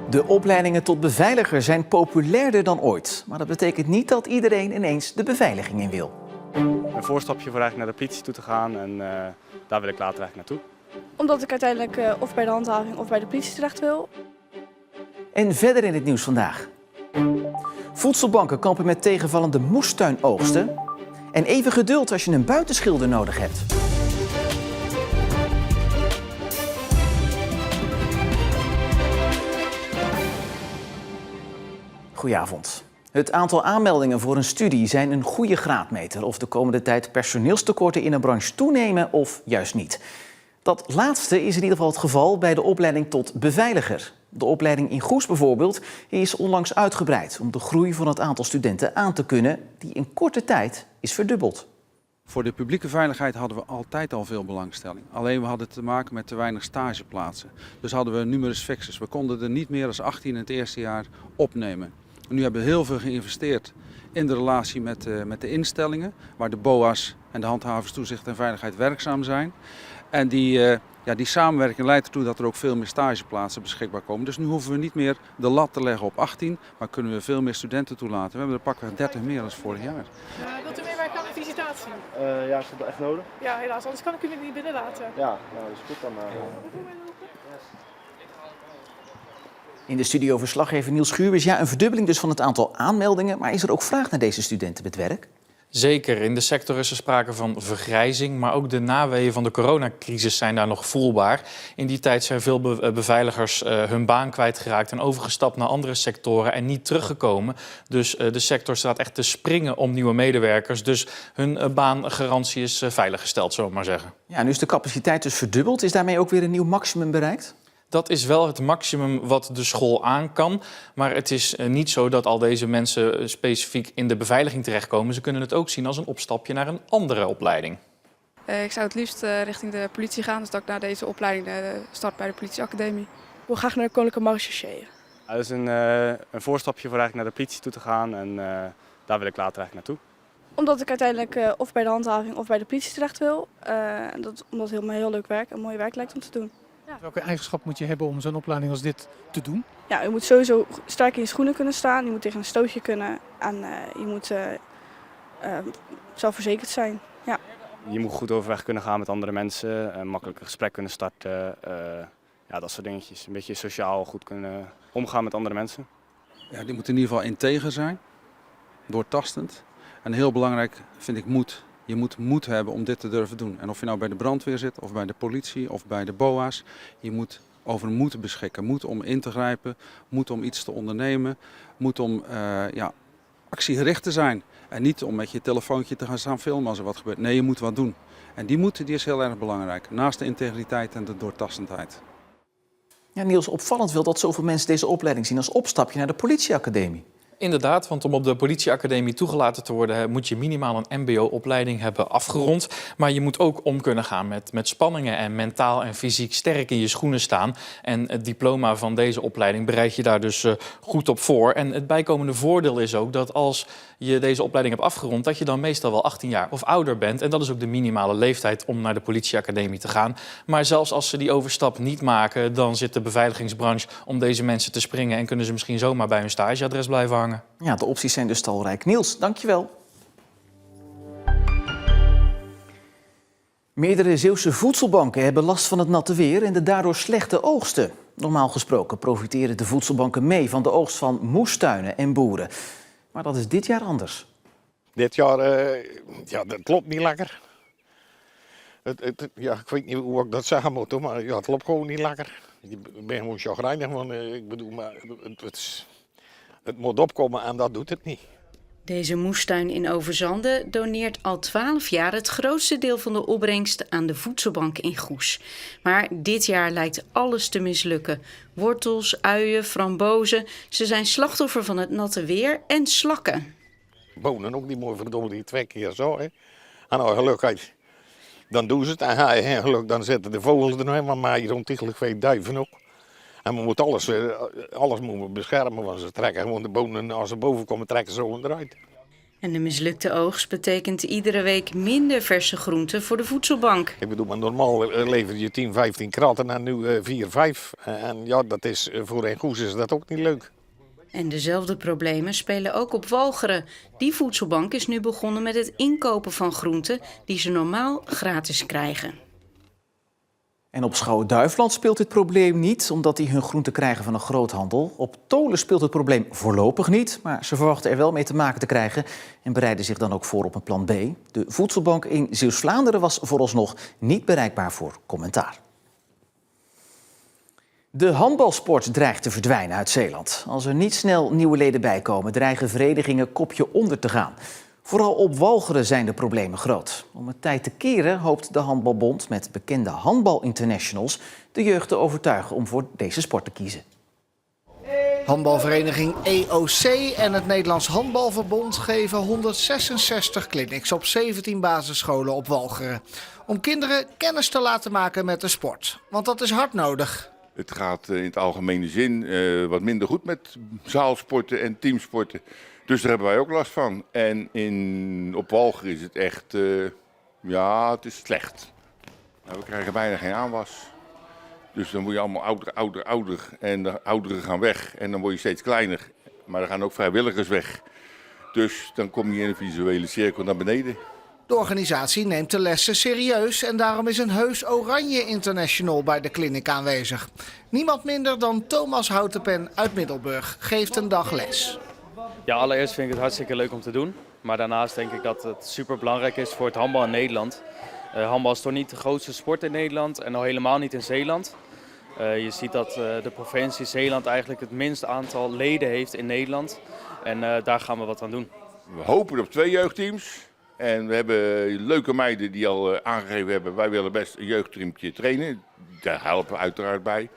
De opleidingen tot beveiliger zijn populairder dan ooit. Maar dat betekent niet dat iedereen ineens de beveiliging in wil. Een voorstapje voor eigenlijk naar de politie toe te gaan en daar wil ik later eigenlijk naartoe. Omdat ik uiteindelijk of bij de handhaving of bij de politie terecht wil. En verder in het nieuws vandaag. Voedselbanken kampen met tegenvallende moestuinoogsten. En even geduld als je een buitenschilder nodig hebt. Goedenavond. Het aantal aanmeldingen voor een studie zijn een goede graadmeter of de komende tijd personeelstekorten in een branche toenemen of juist niet. Dat laatste is in ieder geval het geval bij de opleiding tot beveiliger. De opleiding in Goes bijvoorbeeld is onlangs uitgebreid om de groei van het aantal studenten aan te kunnen, die in korte tijd is verdubbeld. Voor de publieke veiligheid hadden we altijd al veel belangstelling. Alleen we hadden te maken met te weinig stageplaatsen. Dus hadden we numerus fixus. We konden er niet meer dan 18 in het eerste jaar opnemen. En nu hebben we heel veel geïnvesteerd in de relatie met de instellingen, waar de BOA's en de handhavers toezicht en veiligheid werkzaam zijn. En die samenwerking leidt ertoe dat er ook veel meer stageplaatsen beschikbaar komen. Dus nu hoeven we niet meer de lat te leggen op 18, maar kunnen we veel meer studenten toelaten. We hebben er pakweg 30 meer dan vorig jaar. Wilt u meewerken aan een visitatie? Ja, is dat echt nodig? Ja, helaas, anders kan ik u niet binnenlaten. Ja, nou, dat is goed dan. In de studio verslaggever Niels Schuurwers. Ja, een verdubbeling dus van het aantal aanmeldingen. Maar is er ook vraag naar deze studenten met werk? Zeker. In de sector is er sprake van vergrijzing, maar ook de naweeën van de coronacrisis zijn daar nog voelbaar. In die tijd zijn veel beveiligers hun baan kwijtgeraakt en overgestapt naar andere sectoren en niet teruggekomen. Dus de sector staat echt te springen om nieuwe medewerkers. Dus hun baangarantie is veiliggesteld, zullen we maar zeggen. Ja, nu is de capaciteit dus verdubbeld. Is daarmee ook weer een nieuw maximum bereikt? Dat is wel het maximum wat de school aan kan. Maar het is niet zo dat al deze mensen specifiek in de beveiliging terechtkomen. Ze kunnen het ook zien als een opstapje naar een andere opleiding. Ik zou het liefst richting de politie gaan, dus dat ik na deze opleiding start bij de politieacademie. Ik wil graag naar de Koninklijke Marechaussee. Dat is een voorstapje voor eigenlijk naar de politie toe te gaan en daar wil ik later eigenlijk naartoe. Omdat ik uiteindelijk of bij de handhaving of bij de politie terecht wil. Omdat het heel leuk werk en mooi werk lijkt om te doen. Welke eigenschap moet je hebben om zo'n opleiding als dit te doen? Ja, je moet sowieso sterk in je schoenen kunnen staan. Je moet tegen een stootje kunnen en je moet zelfverzekerd zijn. Ja. Je moet goed overweg kunnen gaan met andere mensen, makkelijk een gesprek kunnen starten. Dat soort dingetjes. Een beetje sociaal goed kunnen omgaan met andere mensen. Ja, die moeten in ieder geval integer zijn, doortastend. En heel belangrijk vind ik moed. Je moet moed hebben om dit te durven doen. En of je nou bij de brandweer zit, of bij de politie, of bij de BOA's. Je moet over moed beschikken. Moed om in te grijpen, moed om iets te ondernemen. Moed om actiegericht te zijn. En niet om met je telefoontje te gaan staan filmen als er wat gebeurt. Nee, je moet wat doen. En die moed die is heel erg belangrijk. Naast de integriteit en de doortastendheid. Ja, Niels, opvallend wel dat zoveel mensen deze opleiding zien als opstapje naar de politieacademie. Inderdaad, want om op de politieacademie toegelaten te worden moet je minimaal een mbo-opleiding hebben afgerond. Maar je moet ook om kunnen gaan met spanningen en mentaal en fysiek sterk in je schoenen staan. En het diploma van deze opleiding bereid je daar dus goed op voor. En het bijkomende voordeel is ook dat als je deze opleiding hebt afgerond, dat je dan meestal wel 18 jaar of ouder bent. En dat is ook de minimale leeftijd om naar de politieacademie te gaan. Maar zelfs als ze die overstap niet maken, dan zit de beveiligingsbranche om deze mensen te springen en kunnen ze misschien zomaar bij hun stageadres blijven hangen. Ja, de opties zijn dus talrijk. Niels, dankjewel. Meerdere Zeeuwse voedselbanken hebben last van het natte weer en de daardoor slechte oogsten. Normaal gesproken profiteren de voedselbanken mee van de oogst van moestuinen en boeren. Maar dat is dit jaar anders. Dit jaar, dat klopt niet lekker. Ik weet niet hoe ik dat zeggen moet, maar het loopt gewoon niet lekker. Ik ben gewoon chagrijnig, want ik bedoel, maar het moet opkomen en dat doet het niet. Deze moestuin in Overzande doneert al 12 jaar het grootste deel van de opbrengst aan de voedselbank in Goes. Maar dit jaar lijkt alles te mislukken. Wortels, uien, frambozen, ze zijn slachtoffer van het natte weer en slakken. Bonen ook niet mooi verdomme, die 2 keer zo. Hè. En als geluk dan doen ze het. En geluk dan zetten de vogels er nog helemaal maar hier ontiegelijk veel duiven ook. En we moeten alles moeten we beschermen, want ze trekken gewoon de bonen, als ze boven komen, trekken ze gewoon eruit. En de mislukte oogst betekent iedere week minder verse groenten voor de voedselbank. Ik bedoel, maar normaal lever je 10, 15 kratten en nu 4, 5. En ja, dat is, voor een goes is dat ook niet leuk. En dezelfde problemen spelen ook op Walcheren. Die voedselbank is nu begonnen met het inkopen van groenten die ze normaal gratis krijgen. En op Schouwen-Duiveland speelt dit probleem niet, omdat die hun groenten krijgen van een groothandel. Op Tolen speelt het probleem voorlopig niet, maar ze verwachten er wel mee te maken te krijgen en bereiden zich dan ook voor op een plan B. De voedselbank in Zeeuws-Vlaanderen was vooralsnog niet bereikbaar voor commentaar. De handbalsport dreigt te verdwijnen uit Zeeland. Als er niet snel nieuwe leden bijkomen, dreigen verenigingen kopje onder te gaan. Vooral op Walcheren zijn de problemen groot. Om het tijd te keren hoopt de Handbalbond met bekende handbalinternationals de jeugd te overtuigen om voor deze sport te kiezen. Handbalvereniging EOC en het Nederlands Handbalverbond geven 166 clinics op 17 basisscholen op Walcheren. Om kinderen kennis te laten maken met de sport. Want dat is hard nodig. Het gaat in het algemene zin wat minder goed met zaalsporten en teamsporten. Dus daar hebben wij ook last van. En op Walcheren is het echt, het is slecht. We krijgen bijna geen aanwas. Dus dan word je allemaal ouder. En de ouderen gaan weg. En dan word je steeds kleiner. Maar er gaan ook vrijwilligers weg. Dus dan kom je in een visuele cirkel naar beneden. De organisatie neemt de lessen serieus en daarom is een heus oranje international bij de clinic aanwezig. Niemand minder dan Thomas Houtenpen uit Middelburg geeft een dag les. Ja, allereerst vind ik het hartstikke leuk om te doen. Maar daarnaast denk ik dat het super belangrijk is voor het handbal in Nederland. Handbal is toch niet de grootste sport in Nederland en al helemaal niet in Zeeland. Je ziet dat de provincie Zeeland eigenlijk het minste aantal leden heeft in Nederland. En daar gaan we wat aan doen. We hopen op 2 jeugdteams. En we hebben leuke meiden die al aangegeven hebben, wij willen best een jeugdteamtje trainen. Daar helpen we uiteraard bij.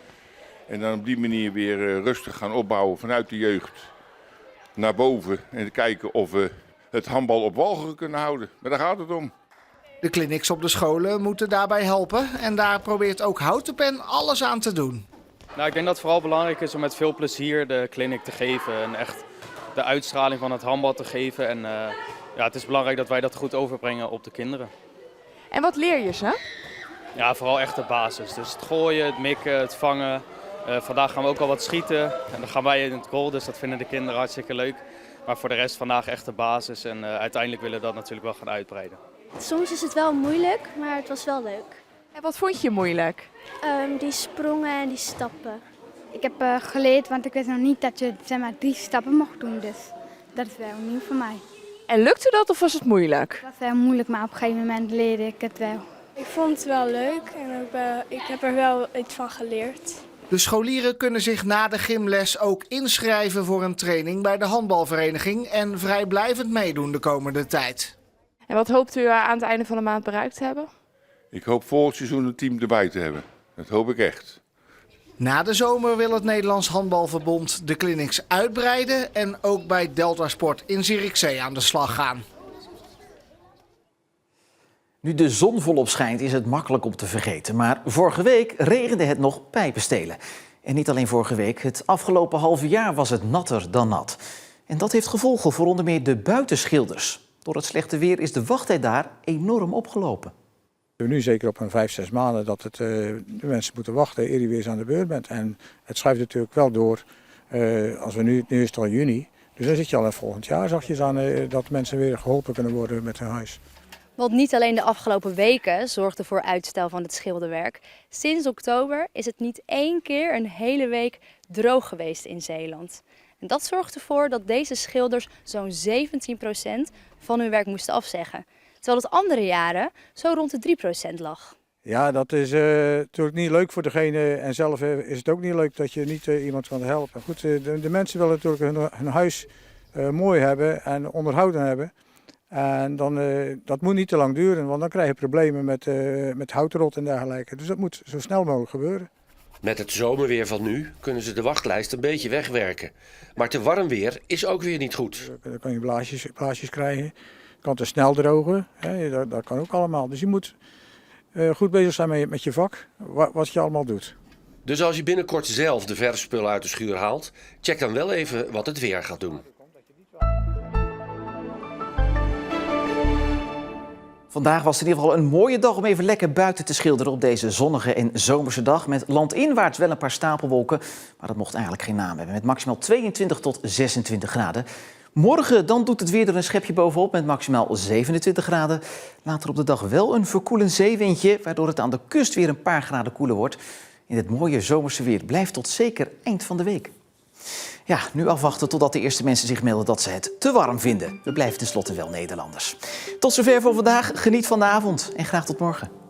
En dan op die manier weer rustig gaan opbouwen vanuit de jeugd naar boven. En kijken of we het handbal op Walcheren kunnen houden. Maar daar gaat het om. De clinics op de scholen moeten daarbij helpen. En daar probeert ook Houtenpen alles aan te doen. Nou, ik denk dat het vooral belangrijk is om met veel plezier de clinic te geven. En echt de uitstraling van het handbal te geven. En het is belangrijk dat wij dat goed overbrengen op de kinderen. En wat leer je ze? Ja, vooral echt de basis. Dus het gooien, het mikken, het vangen. Vandaag gaan we ook al wat schieten. En dan gaan wij in het goal, dus dat vinden de kinderen hartstikke leuk. Maar voor de rest vandaag echt de basis. En uiteindelijk willen we dat natuurlijk wel gaan uitbreiden. Soms is het wel moeilijk, maar het was wel leuk. En wat vond je moeilijk? Die sprongen en die stappen. Ik heb geleerd, want ik wist nog niet dat je 3 stappen mocht doen. Dus dat is wel nieuw voor mij. En lukte dat of was het moeilijk? Het was wel moeilijk, maar op een gegeven moment leerde ik het wel. Ik vond het wel leuk en ik heb er wel iets van geleerd. De scholieren kunnen zich na de gymles ook inschrijven voor een training bij de handbalvereniging en vrijblijvend meedoen de komende tijd. En wat hoopt u aan het einde van de maand bereikt te hebben? Ik hoop volgend seizoen een team erbij te hebben. Dat hoop ik echt. Na de zomer wil het Nederlands Handbalverbond de clinics uitbreiden en ook bij Delta Sport in Zierikzee aan de slag gaan. Nu de zon volop schijnt is het makkelijk om te vergeten. Maar vorige week regende het nog pijpenstelen. En niet alleen vorige week, het afgelopen halve jaar was het natter dan nat. En dat heeft gevolgen voor onder meer de buitenschilders. Door het slechte weer is de wachttijd daar enorm opgelopen. Nu zeker op een 5-6 maanden dat de mensen moeten wachten eer je weer eens aan de beurt bent. En het schuift natuurlijk wel door, als we nu is het al juni. Dus dan zit je al in volgend jaar zachtjes aan dat mensen weer geholpen kunnen worden met hun huis. Want niet alleen de afgelopen weken zorgde voor uitstel van het schilderwerk. Sinds oktober is het niet 1 keer een hele week droog geweest in Zeeland. En dat zorgt ervoor dat deze schilders zo'n 17% van hun werk moesten afzeggen. Terwijl het andere jaren zo rond de 3% lag. Ja, dat is natuurlijk niet leuk voor degene. En zelf is het ook niet leuk dat je niet iemand kan helpen. Goed, de mensen willen natuurlijk hun huis mooi hebben en onderhouden hebben. En dan, dat moet niet te lang duren, want dan krijg je problemen met houtrot en dergelijke. Dus dat moet zo snel mogelijk gebeuren. Met het zomerweer van nu kunnen ze de wachtlijst een beetje wegwerken. Maar te warm weer is ook weer niet goed. Dan kan je blaasjes krijgen. Je kan te snel drogen. Hè, dat kan ook allemaal. Dus je moet goed bezig zijn met je vak, wat je allemaal doet. Dus als je binnenkort zelf de verfspullen uit de schuur haalt, check dan wel even wat het weer gaat doen. Vandaag was in ieder geval een mooie dag om even lekker buiten te schilderen op deze zonnige en zomerse dag. Met landinwaarts wel een paar stapelwolken, maar dat mocht eigenlijk geen naam hebben. Met maximaal 22 tot 26 graden. Morgen dan doet het weer er een schepje bovenop met maximaal 27 graden. Later op de dag wel een verkoelend zeewindje, waardoor het aan de kust weer een paar graden koeler wordt. In het mooie zomerse weer blijft tot zeker eind van de week. Ja, nu afwachten totdat de eerste mensen zich melden dat ze het te warm vinden. We blijven tenslotte wel Nederlanders. Tot zover voor vandaag. Geniet van de avond en graag tot morgen.